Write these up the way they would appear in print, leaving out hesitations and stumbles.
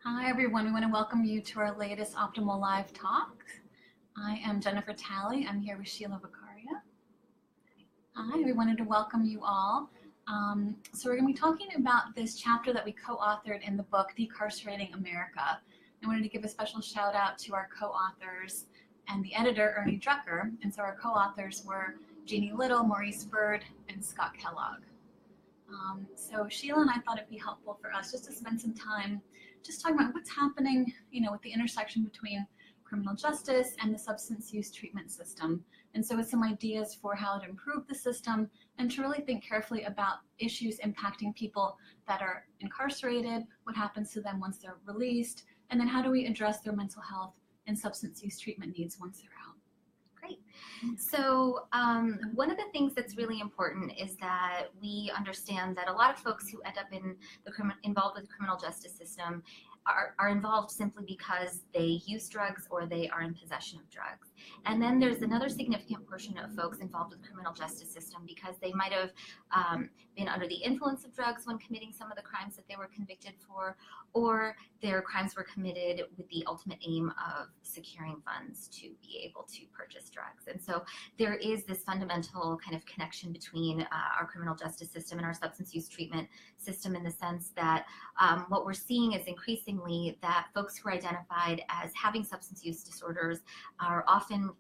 Hi everyone, we want to welcome you to our latest Optimal Live Talk. I am Jenifer Talley. I'm here with Sheila Vakharia. Hi, we wanted to welcome you all. So we're going to be talking about this chapter that we co-authored in the book Decarcerating America. I wanted to give a special shout out to our co-authors and the editor, Ernie Drucker. And so our co-authors were Jeannie Little, Maurice Bird, and Scott Kellogg. So Sheila and I thought it'd be helpful for us just to spend some time just talking about what's happening, with the intersection between criminal justice and the substance use treatment system. And so with some ideas for how to improve the system and to really think carefully about issues impacting people that are incarcerated, what happens to them once they're released, and then how do we address their mental health and substance use treatment needs once they're out. Great. So one of the things that's really important is that we understand that a lot of folks who end up involved with the criminal justice system are involved simply because they use drugs or they are in possession of drugs. And then there's another significant portion of folks involved with the criminal justice system because they might have been under the influence of drugs when committing some of the crimes that they were convicted for, or their crimes were committed with the ultimate aim of securing funds to be able to purchase drugs. And so there is this fundamental kind of connection between our criminal justice system and our substance use treatment system in the sense that what we're seeing is increasingly that folks who are identified as having substance use disorders are often,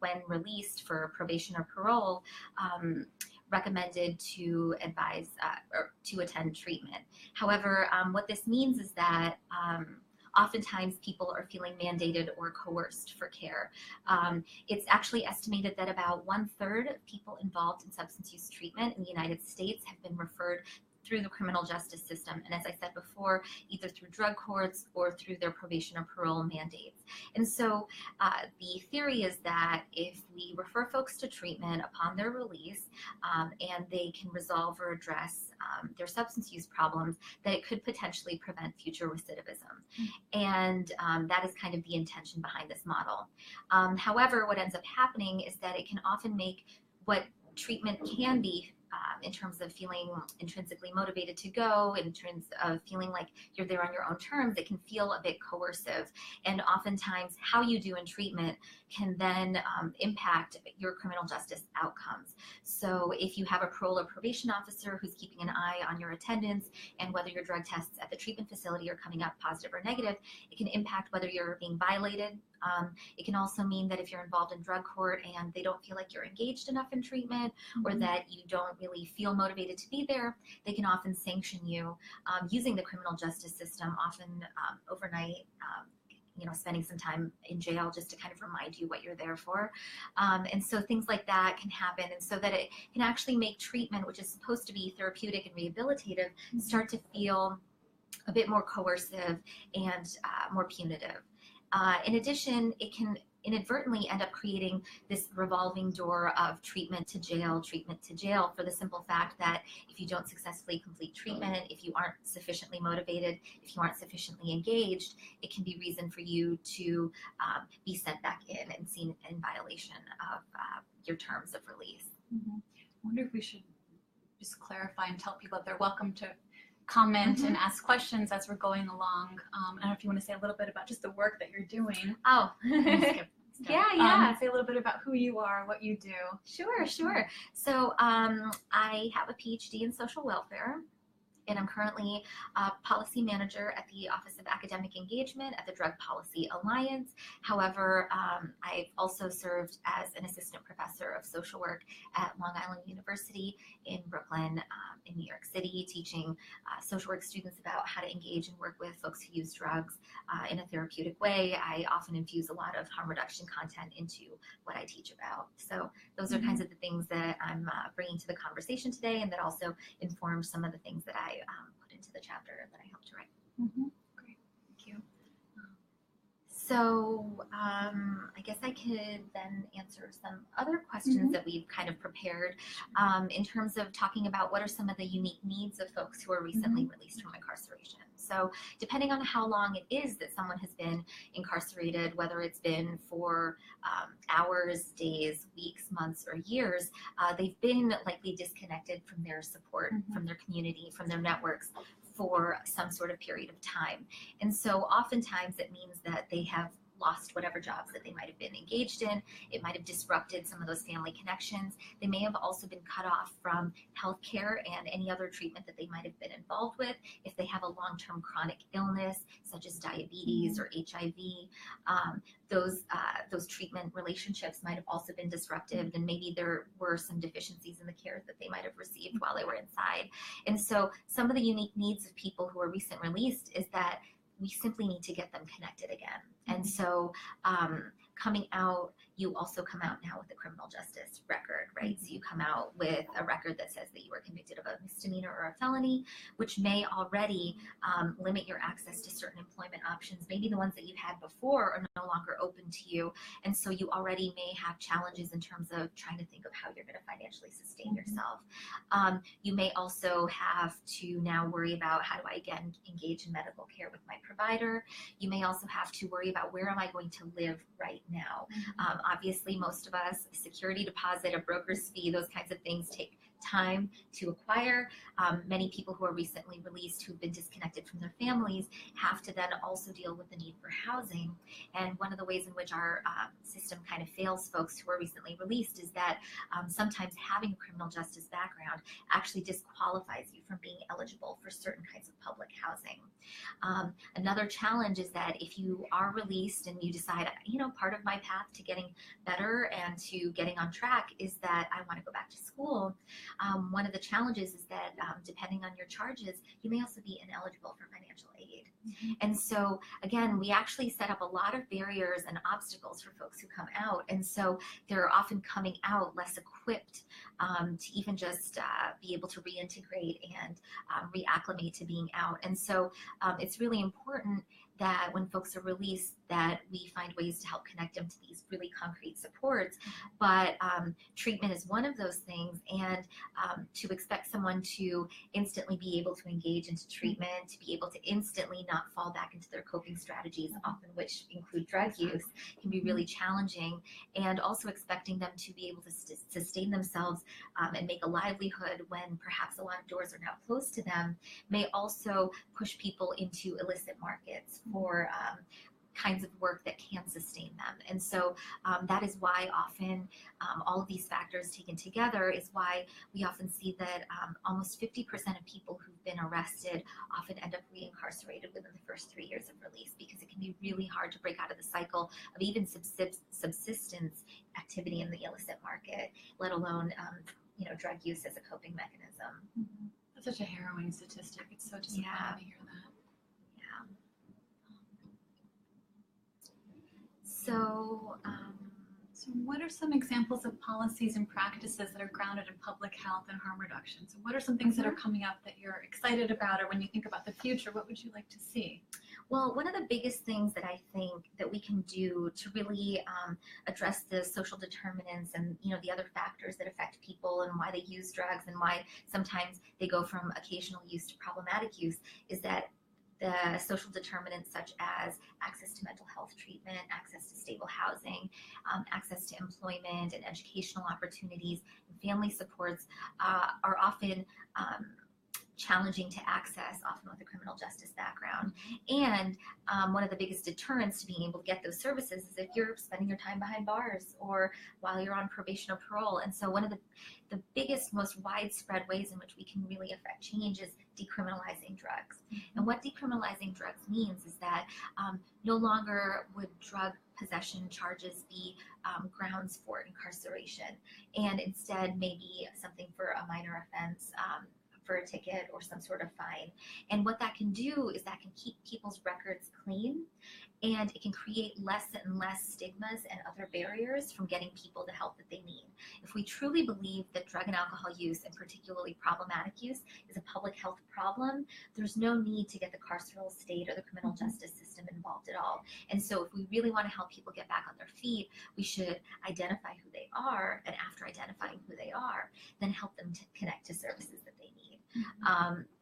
when released for probation or parole, recommended to advise or to attend treatment. However, what this means is that oftentimes people are feeling mandated or coerced for care. It's actually estimated that about 1/3 of people involved in substance use treatment in the United States have been referred through the criminal justice system. And as I said before, either through drug courts or through their probation or parole mandates. And so the theory is that if we refer folks to treatment upon their release and they can resolve or address their substance use problems, that it could potentially prevent future recidivism. And that is kind of the intention behind this model. However, what ends up happening is that it can often make what treatment can be in terms of feeling intrinsically motivated to go, in terms of feeling like you're there on your own terms, it can feel a bit coercive. And oftentimes how you do in treatment can then impact your criminal justice outcomes. So if you have a parole or probation officer who's keeping an eye on your attendance and whether your drug tests at the treatment facility are coming up positive or negative, it can impact whether you're being violated. It can also mean that if you're involved in drug court and they don't feel like you're engaged enough in treatment or that you don't really feel motivated to be there, they can often sanction you using the criminal justice system, often overnight, spending some time in jail just to kind of remind you what you're there for. And so things like that can happen. And so that it can actually make treatment, which is supposed to be therapeutic and rehabilitative, start to feel a bit more coercive and more punitive. In addition, it can inadvertently end up creating this revolving door of treatment to jail for the simple fact that if you don't successfully complete treatment, if you aren't sufficiently motivated, if you aren't sufficiently engaged, it can be reason for you to be sent back in and seen in violation of your terms of release. I wonder if we should just clarify and tell people that they're welcome to comment and ask questions as we're going along. I don't know if you want to say a little bit about just the work that you're doing. Oh, yeah. Say a little bit about who you are, what you do. Sure. So I have a PhD in social welfare, and I'm currently a policy manager at the Office of Academic Engagement at the Drug Policy Alliance. However, I've also served as an assistant professor of social work at Long Island University in Brooklyn, in New York City, teaching social work students about how to engage and work with folks who use drugs in a therapeutic way. I often infuse a lot of harm reduction content into what I teach about. So those are kinds of the things that I'm bringing to the conversation today, and that also inform some of the things that I put into the chapter that I helped to write. Great, thank you. So I guess I could then answer some other questions that we've kind of prepared in terms of talking about what are some of the unique needs of folks who are recently released from incarceration. So depending on how long it is that someone has been incarcerated, whether it's been for hours, days, weeks, months, or years, they've been likely disconnected from their support, from their community, from their networks for some sort of period of time. And so oftentimes it means that they have lost whatever jobs that they might have been engaged in. It might have disrupted some of those family connections. They may have also been cut off from healthcare and any other treatment that they might have been involved with. If they have a long-term chronic illness, such as diabetes or HIV, those treatment relationships might have also been disrupted, and maybe there were some deficiencies in the care that they might have received while they were inside. And so some of the unique needs of people who are recent released is that we simply need to get them connected again. And so coming out, you also come out now with a criminal justice record, right? So you come out with a record that says that you were convicted of a misdemeanor or a felony, which may already limit your access to certain employment options. Maybe the ones that you had before are no longer open to you. And so you already may have challenges in terms of trying to think of how you're going to financially sustain yourself. You may also have to now worry about, how do I again engage in medical care with my provider? You may also have to worry about, where am I going to live right now? Obviously, most of us, security deposit, a broker's fee, those kinds of things take time to acquire. Many people who are recently released, who've been disconnected from their families, have to then also deal with the need for housing. And one of the ways in which our system kind of fails folks who are recently released is that sometimes having a criminal justice background actually disqualifies you from being eligible for certain kinds of public housing. Another challenge is that if you are released and you decide, part of my path to getting better and to getting on track is that I want to go back to school, one of the challenges is that depending on your charges, you may also be ineligible for financial aid. And so again, we actually set up a lot of barriers and obstacles for folks who come out. And so they're often coming out less equipped to even just be able to reintegrate and reacclimate to being out. And so it's really important that when folks are released, that we find ways to help connect them to these really concrete supports. But treatment is one of those things, and to expect someone to instantly be able to engage into treatment, to be able to instantly not fall back into their coping strategies, often which include drug use, can be really challenging. And also expecting them to be able to sustain themselves and make a livelihood when perhaps a lot of doors are now closed to them may also push people into illicit markets for kinds of work that can sustain them. And so that is why often all of these factors taken together is why we often see that almost 50% of people who've been arrested often end up reincarcerated within the first 3 years of release, because it can be really hard to break out of the cycle of even subsistence activity in the illicit market, let alone drug use as a coping mechanism. That's such a harrowing statistic. It's so disappointing to hear that. So what are some examples of policies and practices that are grounded in public health and harm reduction? So what are some things that are coming up that you're excited about, or when you think about the future, what would you like to see? Well, one of the biggest things that I think that we can do to really address the social determinants and the other factors that affect people and why they use drugs and why sometimes they go from occasional use to problematic use is that the social determinants such as access to mental health treatment, access to stable housing, access to employment and educational opportunities, and family supports are often challenging to access, often with a criminal justice background. And one of the biggest deterrents to being able to get those services is if you're spending your time behind bars or while you're on probation or parole. And so one of the biggest, most widespread ways in which we can really affect change is decriminalizing drugs. And what decriminalizing drugs means is that no longer would drug possession charges be grounds for incarceration, and instead maybe something for a minor offense, for a ticket or some sort of fine. And what that can do is that can keep people's records clean, and it can create less and less stigmas and other barriers from getting people the help that they need. If we truly believe that drug and alcohol use, and particularly problematic use, is a public health problem, there's no need to get the carceral state or the criminal justice system involved at all. And so if we really want to help people get back on their feet, we should identify who they are, and after identifying who they are, then help them to connect to services that they need.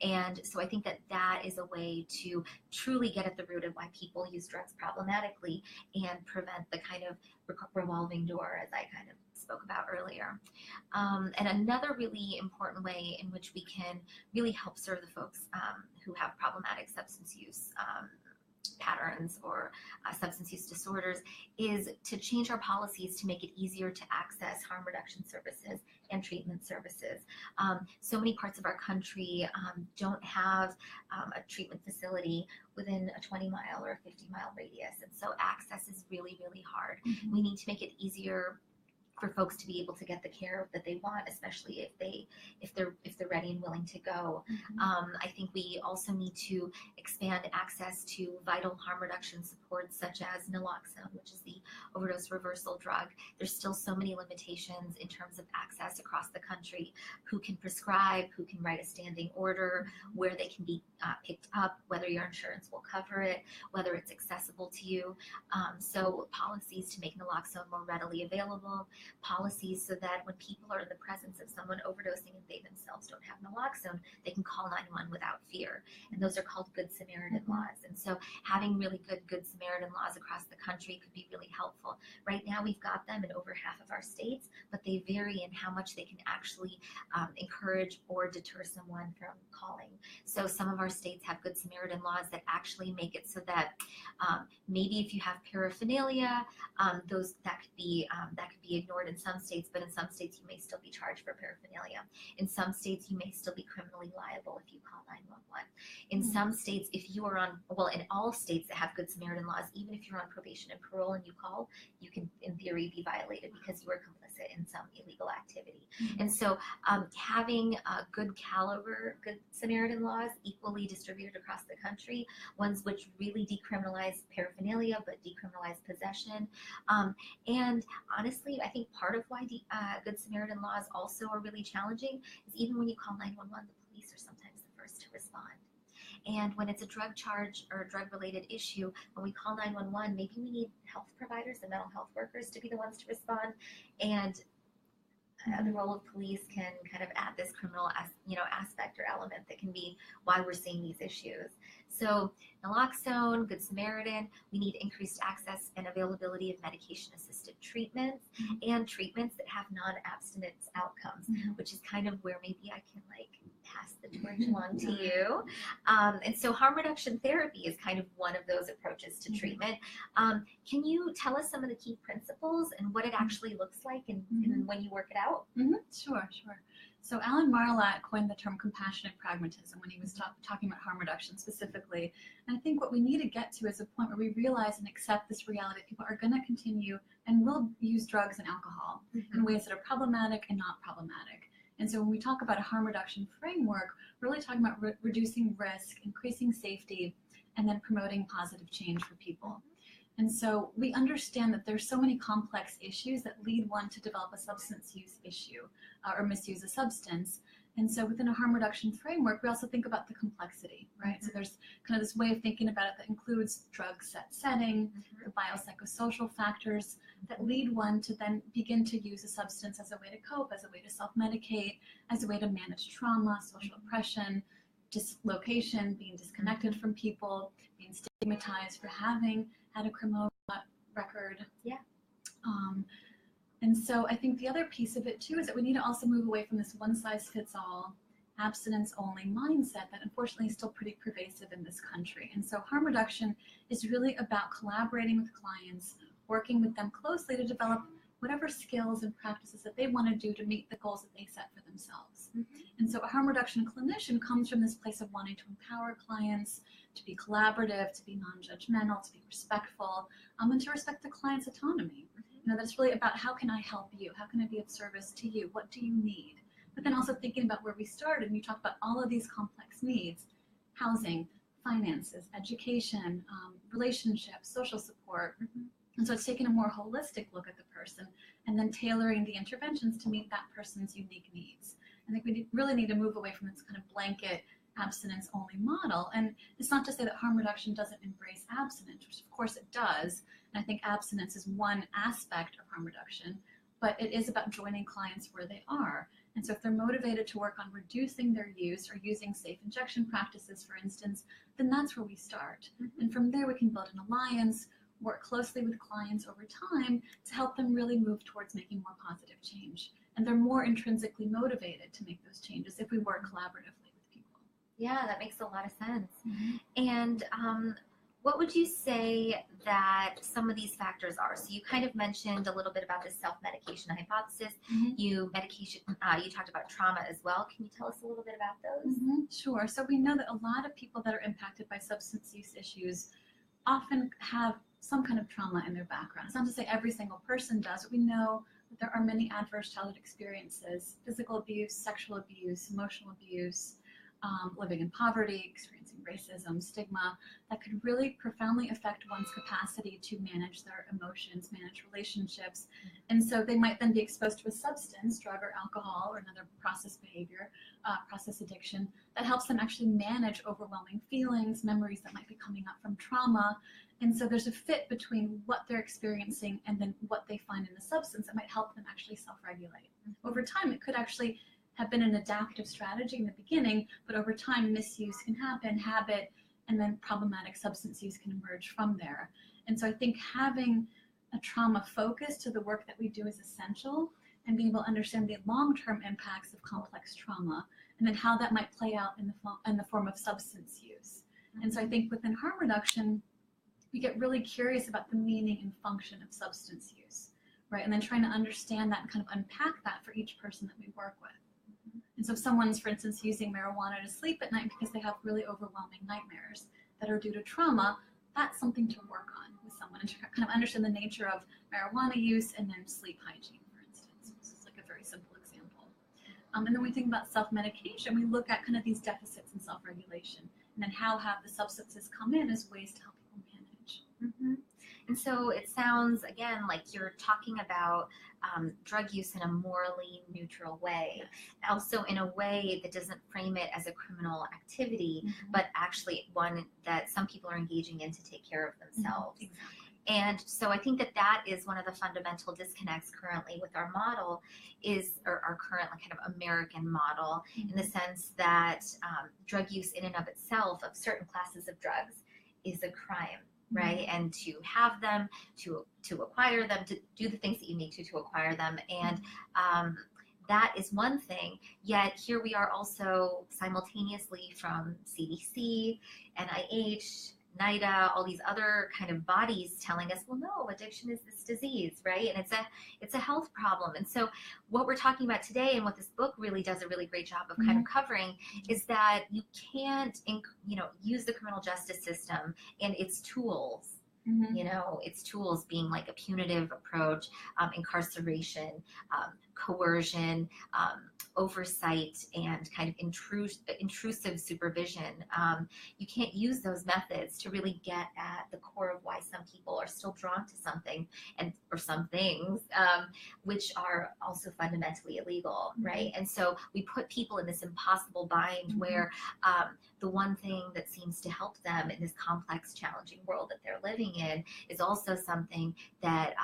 And so I think that that is a way to truly get at the root of why people use drugs problematically and prevent the kind of revolving door, as I kind of spoke about earlier. And another really important way in which we can really help serve the folks who have problematic substance use patterns or substance use disorders is to change our policies to make it easier to access harm reduction services and treatment services. So many parts of our country don't have a treatment facility within a 20-mile or a 50-mile radius, and so access is really, really hard. We need to make it easier for folks to be able to get the care that they want, especially if they're ready and willing to go. I think we also need to expand access to vital harm reduction supports such as naloxone, which is the overdose reversal drug. There's still so many limitations in terms of access across the country, who can prescribe, who can write a standing order, where they can be picked up, whether your insurance will cover it, whether it's accessible to you. So policies to make naloxone more readily available, policies so that when people are in the presence of someone overdosing and they themselves don't have naloxone, they can call 911 without fear. And those are called Good Samaritan laws. And so having really good Samaritan laws across the country could be really helpful. Right now we've got them in over half of our states, but they vary in how much they can actually encourage or deter someone from calling. So some of our states have Good Samaritan laws that actually make it so that maybe if you have paraphernalia, that could be ignored in some states, but in some states you may still be charged for paraphernalia. In some states you may still be criminally liable if you call 911. In some states, if you are on, well, in all states that have Good Samaritan laws, even if you're on probation and parole and you call, you can in theory be violated because you were complicit in some illegal activity. And so having good caliber Good Samaritan laws equally distributed across the country, ones which really decriminalize paraphernalia but decriminalize possession. And honestly, I think part of why Good Samaritan laws also are really challenging is even when you call 911, the police are sometimes the first to respond. And when it's a drug charge or a drug-related issue, when we call 911, maybe we need health providers and mental health workers to be the ones to respond. And the role of police can kind of add this criminal aspect or element that can be why we're seeing these issues. So naloxone, Good Samaritan, we need increased access and availability of medication-assisted treatments and treatments that have non-abstinence outcomes, which is kind of where maybe I can pass the torch along to you. And so harm reduction therapy is kind of one of those approaches to treatment. Can you tell us some of the key principles and what it actually looks like and when you work it out? Sure. So Alan Marlatt coined the term compassionate pragmatism when he was talking about harm reduction specifically. And I think what we need to get to is a point where we realize and accept this reality that people are going to continue and will use drugs and alcohol in ways that are problematic and not problematic. And so when we talk about a harm reduction framework, we're really talking about reducing risk, increasing safety, and then promoting positive change for people. And so we understand that there's so many complex issues that lead one to develop a substance use issue or misuse a substance. And so within a harm reduction framework, we also think about the complexity, right? So there's kind of this way of thinking about it that includes drug setting, the biopsychosocial factors that lead one to then begin to use a substance as a way to cope, as a way to self-medicate, as a way to manage trauma, social oppression, dislocation, being disconnected from people, being stigmatized for having had a criminal record. And so I think the other piece of it too is that we need to also move away from this one-size-fits-all, abstinence-only mindset that unfortunately is still pretty pervasive in this country. And so harm reduction is really about collaborating with clients, working with them closely to develop whatever skills and practices that they want to do to meet the goals that they set for themselves. And so a harm reduction clinician comes from this place of wanting to empower clients, to be collaborative, to be non-judgmental, to be respectful, and to respect the client's autonomy. That's really about how can I help you? How can I be of service to you? What do you need? But then also thinking about where we started, and you talk about all of these complex needs: housing, finances, education, relationships, social support. And so it's taking a more holistic look at the person and then tailoring the interventions to meet that person's unique needs. I think we really need to move away from this kind of blanket abstinence-only model. And it's not to say that harm reduction doesn't embrace abstinence, which of course it does. And I think abstinence is one aspect of harm reduction, but it is about joining clients where they are And so if they're motivated to work on reducing their use or using safe injection practices, for instance, then that's where we start. And from there, we can build an alliance, work closely with clients over time to help them really move towards making more positive change. And they're more intrinsically motivated to make those changes if we work collaboratively with people. Yeah, that makes a lot of sense. And what would you say that some of these factors are? So you kind of mentioned a little bit about the self-medication hypothesis. You talked about trauma as well. Can you tell us a little bit about those? Sure. So we know that a lot of people that are impacted by substance use issues often have some kind of trauma in their background. It's not to say every single person does, but we know that there are many adverse childhood experiences: physical abuse, sexual abuse, emotional abuse, living in poverty, experiencing racism, stigma, that could really profoundly affect one's capacity to manage their emotions, manage relationships. And so they might then be exposed to a substance, drug or alcohol, or another process behavior, process addiction, that helps them actually manage overwhelming feelings, memories that might be coming up from trauma. And so there's a fit between what they're experiencing and then what they find in the substance that might help them actually self-regulate. Over time, it could actually have been an adaptive strategy in the beginning, but over time, misuse can happen, habit, and then problematic substance use can emerge from there. And so I think having a trauma focus to the work that we do is essential, and being able to understand the long-term impacts of complex trauma, and then how that might play out in the form of substance use. And so I think within harm reduction, we get really curious about the meaning and function of substance use, right? And then trying to understand that and kind of unpack that for each person that we work with. And so if someone's, for instance, using marijuana to sleep at night because they have really overwhelming nightmares that are due to trauma, that's something to work on with someone and to kind of understand the nature of marijuana use and then sleep hygiene, for instance. This is like a very simple example. And then when we think about self-medication, we look at kind of these deficits in self-regulation, and then how have the substances come in as ways to help people manage. And so it sounds, again, like you're talking about drug use in a morally neutral way, also in a way that doesn't frame it as a criminal activity, but actually one that some people are engaging in to take care of themselves. And so I think that that is one of the fundamental disconnects currently with our model, is our current kind of American model, in the sense that drug use in and of itself, of certain classes of drugs, is a crime. Right, and to have them, to acquire them, to do the things that you need to acquire them, and that is one thing. Yet here we are also simultaneously from CDC, NIH, NIDA, all these other kind of bodies telling us, well, no, addiction is this disease, right? And it's a health problem. And so what we're talking about today, and what this book really does a really great job of kind of covering, is that you can't, use the criminal justice system and its tools. Its tools being like a punitive approach, incarceration, coercion, oversight, and kind of intrusive supervision. You can't use those methods to really get at the core of why some people are still drawn to something or some things, which are also fundamentally illegal, right? And so we put people in this impossible bind where the one thing that seems to help them in this complex, challenging world that they're living in is also something that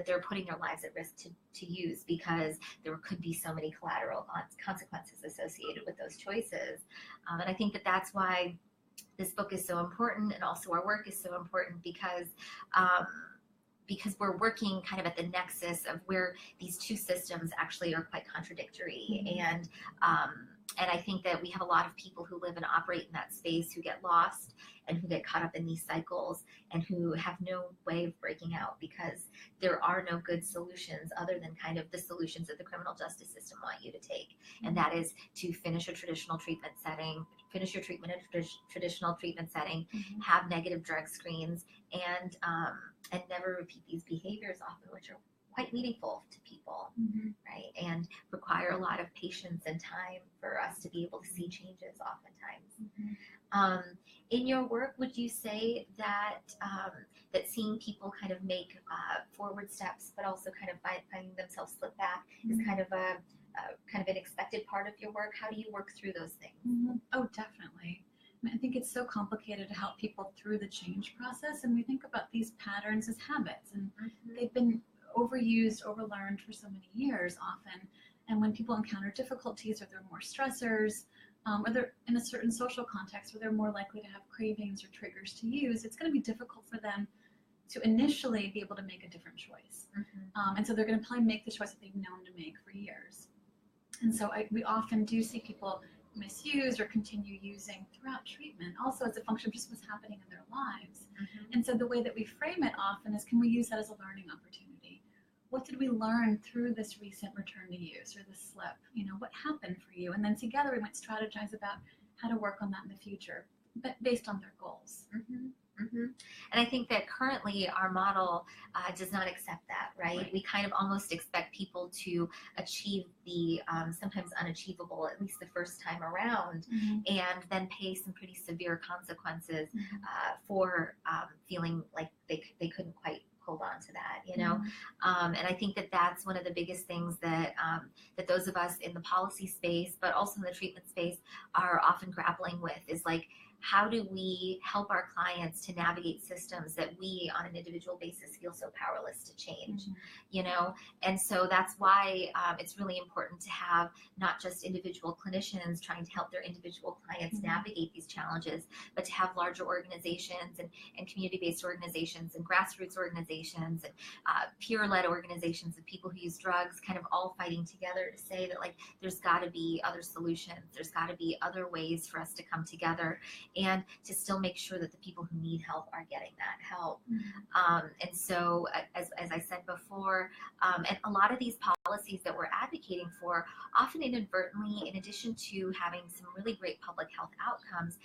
they're putting their lives at risk to use, because there could be so many collateral consequences associated with those choices. And I think that that's why this book is so important, and also our work is so important, because we're working kind of at the nexus of where these two systems actually are quite contradictory. And I think that we have a lot of people who live and operate in that space who get lost and who get caught up in these cycles and who have no way of breaking out, because there are no good solutions other than kind of the solutions that the criminal justice system want you to take. And that is to finish a traditional treatment setting, finish your treatment in a traditional treatment setting, have negative drug screens, and never repeat these behaviors, often which are quite meaningful to people, right? And require a lot of patience and time for us to be able to see changes oftentimes. In your work, would you say that that seeing people kind of make forward steps, but also kind of finding themselves slip back, is kind of an expected part of your work? How do you work through those things? Oh, definitely. I think it's so complicated to help people through the change process, and we think about these patterns as habits, and they've been overused, overlearned for so many years often. And when people encounter difficulties, or there are more stressors, or they're in a certain social context where they're more likely to have cravings or triggers to use, it's going to be difficult for them to initially be able to make a different choice. And so they're going to probably make the choice that they've known to make for years. And so we often do see people misuse or continue using throughout treatment, also as a function of just what's happening in their lives. And so the way that we frame it often is, can we use that as a learning opportunity? What did we learn through this recent return to use or this slip? You know, what happened for you? And then together we might strategize about how to work on that in the future, but based on their goals. And I think that currently our model does not accept that, right? We kind of almost expect people to achieve the sometimes unachievable, at least the first time around, and then pay some pretty severe consequences for feeling like they couldn't quite hold on to that, you know? And I think that that's one of the biggest things that that those of us in the policy space, but also in the treatment space, are often grappling with, is like, how do we help our clients to navigate systems that we on an individual basis feel so powerless to change, you know? And so that's why it's really important to have not just individual clinicians trying to help their individual clients navigate these challenges, but to have larger organizations and community-based organizations and grassroots organizations and peer-led organizations of people who use drugs kind of all fighting together to say that, like, there's got to be other solutions, there's got to be other ways for us to come together and to still make sure that the people who need help are getting that help. And so, as I said before, and a lot of these policies that we're advocating for, often inadvertently, in addition to having some really great public health outcomes,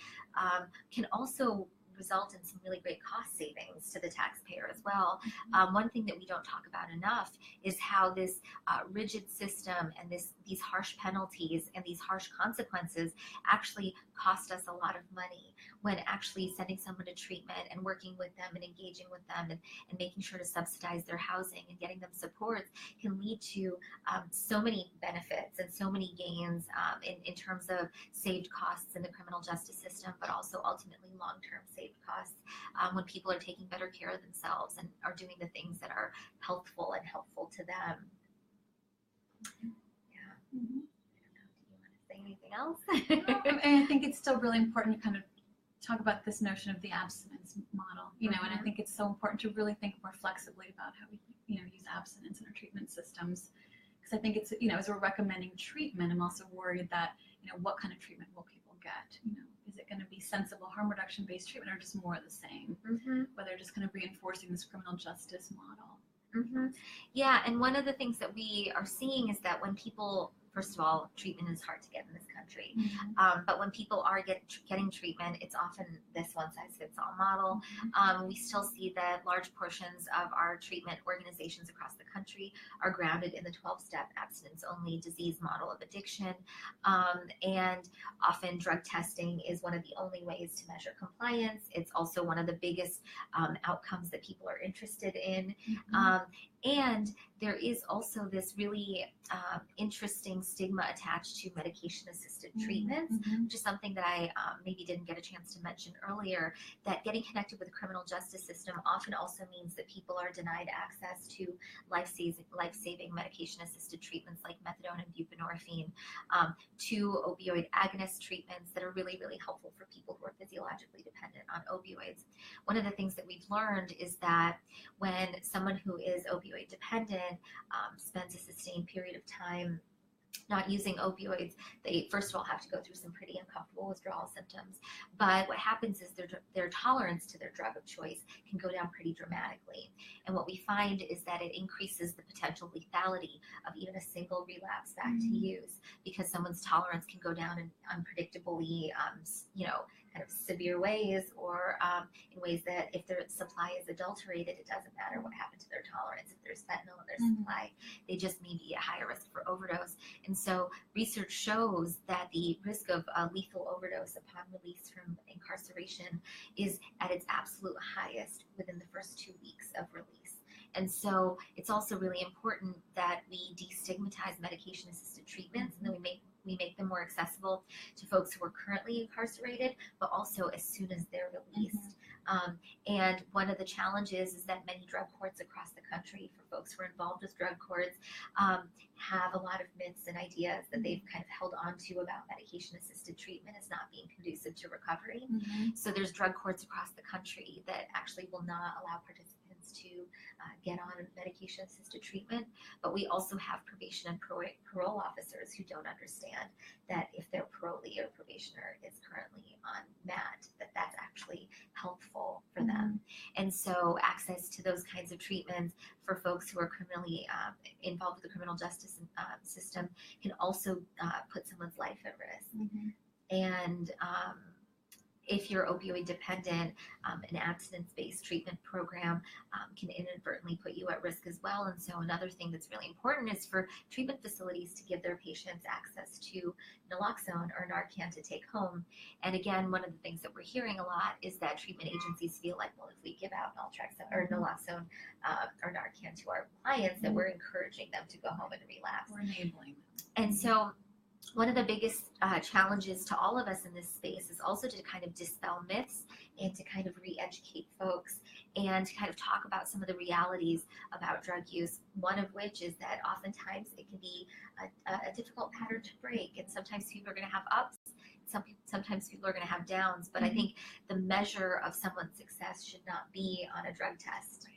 can also result in some really great cost savings to the taxpayer as well. One thing that we don't talk about enough is how this rigid system and these harsh penalties and these harsh consequences actually cost us a lot of money, when actually sending someone to treatment and working with them and engaging with them and making sure to subsidize their housing and getting them supports can lead to so many benefits and so many gains in terms of saved costs in the criminal justice system, but also ultimately long-term saved costs when people are taking better care of themselves and are doing the things that are healthful and helpful to them. Yeah. I don't know, do you want to say anything else? I think it's still really important to kind of talk about this notion of the abstinence model, you know, and I think it's so important to really think more flexibly about how we, you know, use abstinence in our treatment systems. Because I think it's, you know, as we're recommending treatment, I'm also worried that, you know, what kind of treatment will people get? You know, is it going to be sensible harm reduction based treatment, or just more of the same? Whether just kind of reinforcing this criminal justice model. Yeah, and one of the things that we are seeing is that when people, first of all, treatment is hard to get in this country, but when people are getting treatment, it's often this one-size-fits-all model. We still see that large portions of our treatment organizations across the country are grounded in the 12-step abstinence-only disease model of addiction, and often drug testing is one of the only ways to measure compliance. It's also one of the biggest outcomes that people are interested in. And there is also this really interesting stigma attached to medication-assisted treatments, which is something that I maybe didn't get a chance to mention earlier, that getting connected with the criminal justice system often also means that people are denied access to life-saving medication-assisted treatments like methadone and buprenorphine, to opioid agonist treatments that are really, really helpful for people who are physiologically dependent on opioids. One of the things that we've learned is that when someone who is opioid dependent spends a sustained period of time not using opioids, they first of all have to go through some pretty uncomfortable withdrawal symptoms. But what happens is their tolerance to their drug of choice can go down pretty dramatically. And what we find is that it increases the potential lethality of even a single relapse back to use, because someone's tolerance can go down in unpredictably, you know, kind of severe ways, or in ways that if their supply is adulterated, it doesn't matter what happened to their tolerance. If there's fentanyl in their supply, they just may be at higher risk for overdose. And so research shows that the risk of lethal overdose upon release from incarceration is at its absolute highest within the first 2 weeks of release. And so it's also really important that we destigmatize medication-assisted treatments, and that we make them more accessible to folks who are currently incarcerated, but also as soon as they're released. And one of the challenges is that many drug courts across the country, for folks who are involved with drug courts, have a lot of myths and ideas that they've kind of held on to about medication-assisted treatment as not being conducive to recovery. So there's drug courts across the country that actually will not allow participants to get on medication-assisted treatment, but we also have probation and parole officers who don't understand that if their parolee or probationer is currently on MAT, that's actually helpful for them. And so access to those kinds of treatments for folks who are criminally involved with the criminal justice system can also put someone's life at risk. And if you're opioid dependent, an abstinence-based treatment program can inadvertently put you at risk as well. And so another thing that's really important is for treatment facilities to give their patients access to naloxone or Narcan to take home. And again, one of the things that we're hearing a lot is that treatment agencies feel like, well, if we give out naltrexone or naloxone or Narcan to our clients, that we're encouraging them to go home and relapse. We're enabling them. And so one of the biggest challenges to all of us in this space is also to kind of dispel myths and to kind of re-educate folks and to kind of talk about some of the realities about drug use, one of which is that oftentimes it can be a difficult pattern to break, and sometimes people are going to have ups, sometimes people are going to have downs, but I think the measure of someone's success should not be on a drug test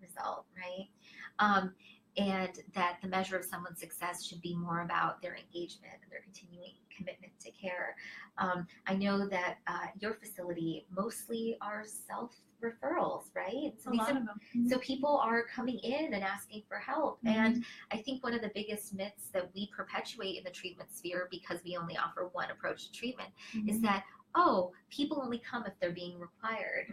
result, right? And that the measure of someone's success should be more about their engagement and their continuing commitment to care. I know that your facility mostly are self-referrals, right? So a lot of them. So people are coming in and asking for help. And I think one of the biggest myths that we perpetuate in the treatment sphere, because we only offer one approach to treatment, is that, oh, people only come if they're being required.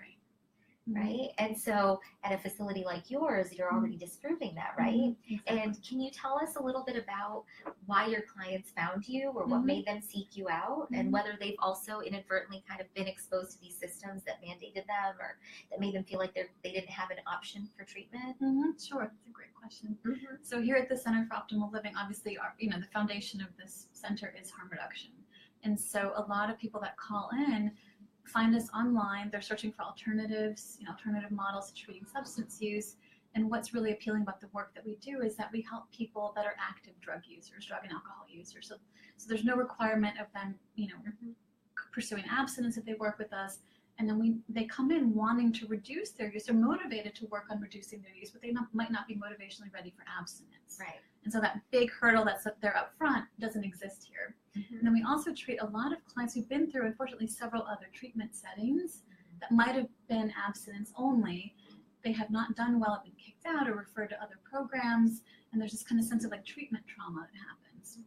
Right? And so at a facility like yours, you're already disproving that, right? Exactly. And can you tell us a little bit about why your clients found you or what made them seek you out and whether they've also inadvertently kind of been exposed to these systems that mandated them or that made them feel like they didn't have an option for treatment? Sure, that's a great question. So here at the Center for Optimal Living, obviously, the foundation of this center is harm reduction. And so a lot of people that call in find us online. They're searching for alternatives, alternative models to treating substance use. And what's really appealing about the work that we do is that we help people that are active drug users, drug and alcohol users. So there's no requirement of them, pursuing abstinence if they work with us. And then they come in wanting to reduce their use. They're motivated to work on reducing their use, but they might not be motivationally ready for abstinence. Right. And so that big hurdle that's up there up front doesn't exist here. And then we also treat a lot of clients who've been through, unfortunately, several other treatment settings that might have been abstinence only. They have not done well, have been kicked out or referred to other programs, and there's this kind of sense of like treatment trauma that happens.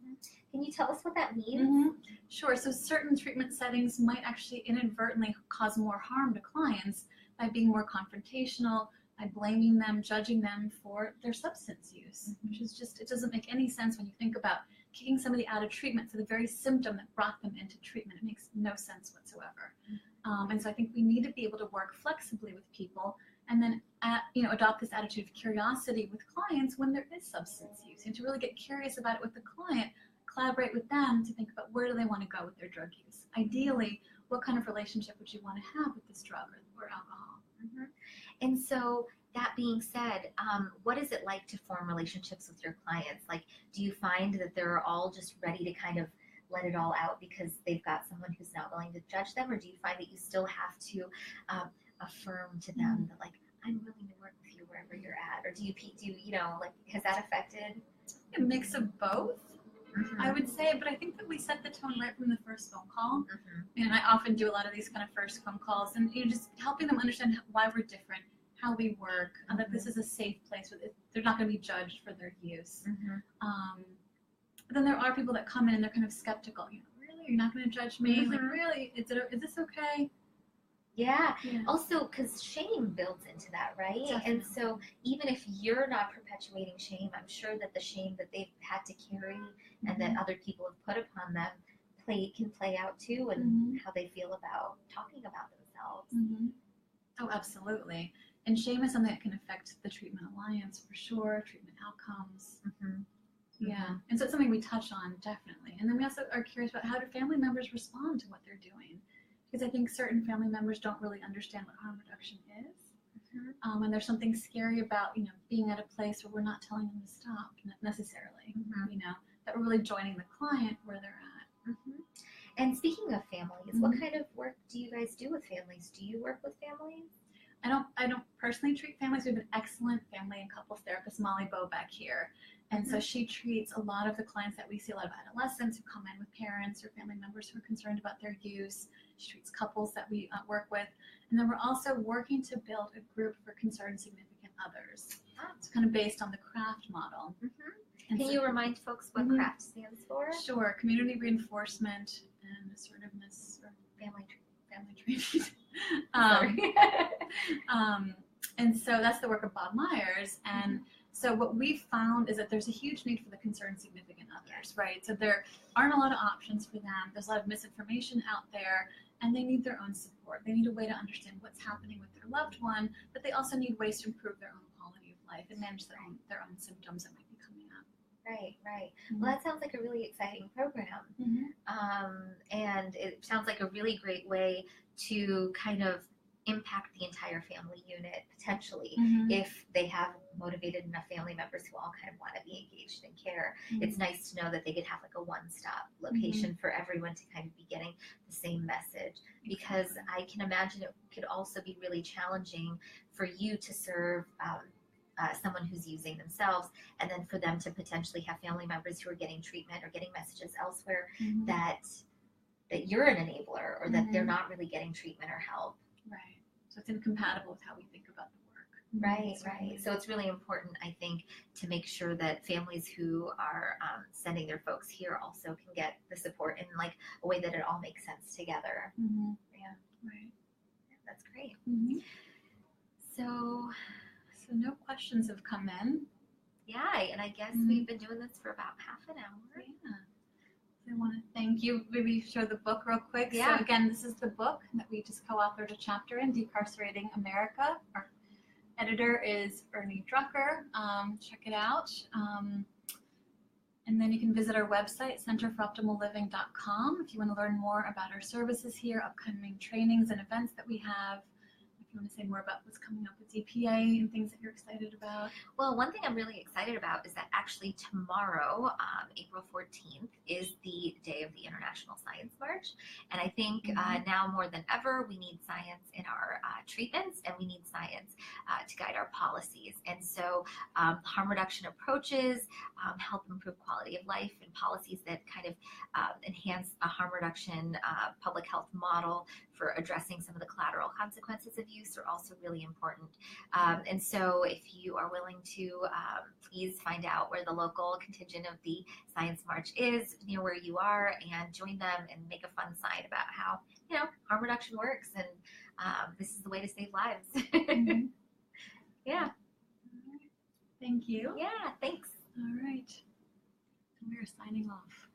Can you tell us what that means? Sure. So certain treatment settings might actually inadvertently cause more harm to clients by being more confrontational, by blaming them, judging them for their substance use, which is just, it doesn't make any sense when you think about kicking somebody out of treatment for the very symptom that brought them into treatment. It makes no sense whatsoever. And so I think we need to be able to work flexibly with people and then adopt this attitude of curiosity with clients when there is substance use, and to really get curious about it with the client, collaborate with them to think about where do they want to go with their drug use. Ideally, what kind of relationship would you want to have with this drug or alcohol? And so that being said, what is it like to form relationships with your clients? Like, do you find that they're all just ready to kind of let it all out because they've got someone who's not willing to judge them? Or do you find that you still have to affirm to them that, like, I'm willing to work with you wherever you're at? Or do you has that affected? A mix of both, I would say, but I think that we set the tone right from the first phone call. And I often do a lot of these kind of first phone calls and just helping them understand why we're different, how we work, that this is a safe place where they're not going to be judged for their use. But then there are people that come in and they're kind of skeptical. Really, you're not going to judge me? Like, really, is this okay? Yeah. Also, because shame builds into that, right? Definitely. And so even if you're not perpetuating shame, I'm sure that the shame that they've had to carry and that other people have put upon them can play out too, and how they feel about talking about themselves. Oh, absolutely. And shame is something that can affect the treatment alliance for sure, treatment outcomes. Yeah. And so it's something we touch on, definitely. And then we also are curious about how do family members respond to what they're doing? because I think certain family members don't really understand what harm reduction is. Mm-hmm. And there's something scary about, being at a place where we're not telling them to stop necessarily, that we're really joining the client where they're at. Mm-hmm. And speaking of families, what kind of work do you guys do with families? Do you work with families? I don't personally treat families. We have an excellent family and couples therapist, Molly Bobeck here. And so she treats a lot of the clients that we see, a lot of adolescents who come in with parents or family members who are concerned about their use. She treats couples that we work with. And then we're also working to build a group for concerned significant others. It's kind of based on the CRAFT model. Mm-hmm. Can you remind folks what CRAFT stands for? Sure. Community reinforcement and assertiveness or family training. And so that's the work of Bob Myers. And so what we found is that there's a huge need for the concerned significant others, right? So there aren't a lot of options for them. There's a lot of misinformation out there, and they need their own support. They need a way to understand what's happening with their loved one, but they also need ways to improve their own quality of life and manage their own symptoms that might be coming up. Right. Well, that sounds like a really exciting program. And it sounds like a really great way to kind of impact the entire family unit potentially if they have motivated enough family members who all kind of want to be engaged in care. It's nice to know that they could have like a one-stop location for everyone to kind of be getting the same message, because I can imagine it could also be really challenging for you to serve someone who's using themselves, and then for them to potentially have family members who are getting treatment or getting messages elsewhere that you're an enabler, or that they're not really getting treatment or help. Right. So it's incompatible with how we think about the work. Right. So it's really important, I think, to make sure that families who are sending their folks here also can get the support in like a way that it all makes sense together. Yeah. Right. Yeah, that's great. So no questions have come in. Yeah, and I guess we've been doing this for about half an hour. Yeah. I want to thank you. Maybe show the book real quick. Yeah. So again, this is the book that we just co-authored a chapter in, Decarcerating America. Our editor is Ernie Drucker. Check it out. And then you can visit our website, centerforoptimalliving.com, if you want to learn more about our services here, upcoming trainings and events that we have. If you want to say more about what's coming up with DPA and things that you're excited about. Well, one thing I'm really excited about is that actually tomorrow, April 14th, is the day of the International Science March. And I think now more than ever, we need science in our treatments, and we need science to guide our policies. And so harm reduction approaches help improve quality of life, and policies that kind of enhance a harm reduction public health model for addressing some of the collateral consequences of use are also really important. And so if you are willing to, please find out where the local contingent of the Science March is near where you are, and join them and make a fun sign about how, harm reduction works, and this is the way to save lives. Yeah. All right. Thank you. Yeah, thanks. All right. We are signing off.